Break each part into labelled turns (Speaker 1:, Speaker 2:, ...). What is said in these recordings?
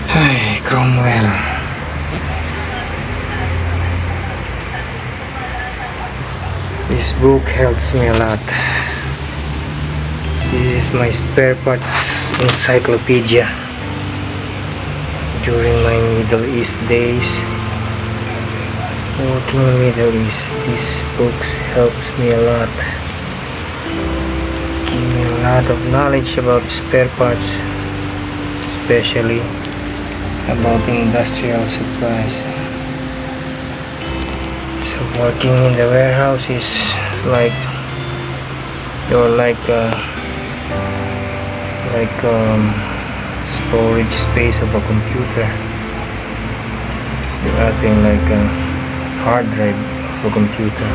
Speaker 1: Hi, Cromwell. This book helps me a lot. This is my spare parts encyclopedia. During my Middle East days, working in Middle East, this book helps me a lot. Give me a lot of knowledge about spare parts, especially about industrial supplies. So working in the warehouse is like you're like storage space of a computer. You're acting like a hard drive of a computer,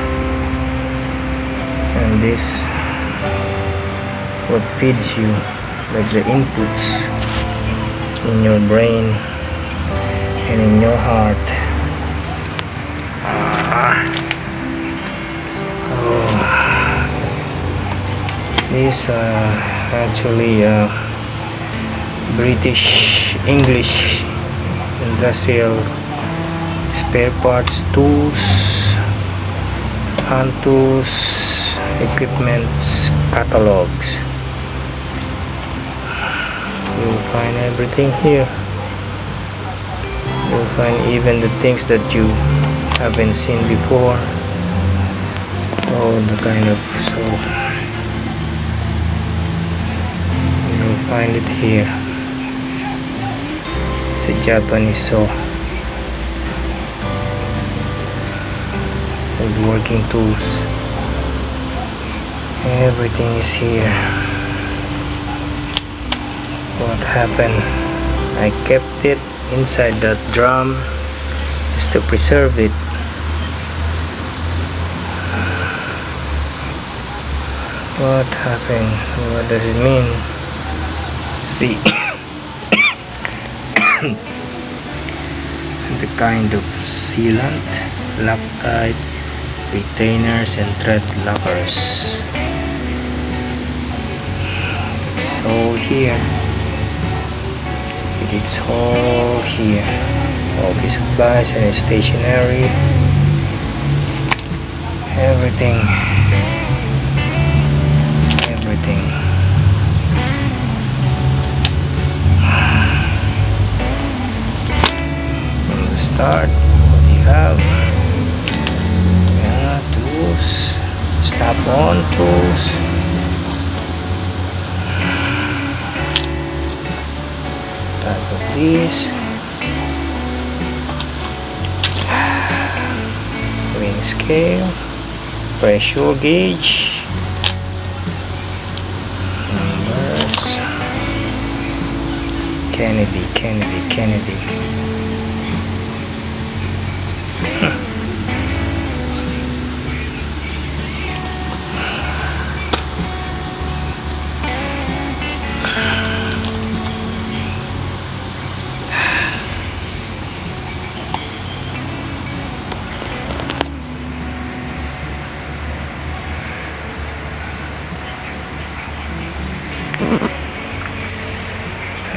Speaker 1: and this what feeds you, like the inputs in your brain and in your heart. This actually British English industrial spare parts, tools, hand tools, equipments, catalogs. You'll find everything here. You'll find even the things that you haven't seen before. All the kind of you'll find it here. It's a Japanese saw with working tools. Everything is here. What happened? I kept it inside that drum just to preserve it. What happened? What does it mean? See, the kind of sealant, Loctite, retainers, and thread lockers. It's all here. It is all here. Office supplies and stationery. Everything. From the start, what do you have? Tools, snap-on tools, type of this, weighing scale, pressure gauge, numbers, Kennedy.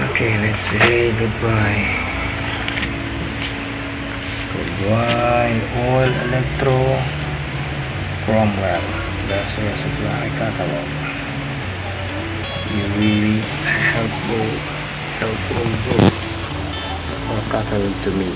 Speaker 1: Okay, let's say goodbye. Goodbye, oil, electro, Cromwell, industrial supply catalog. You really helpful book or catalog to me.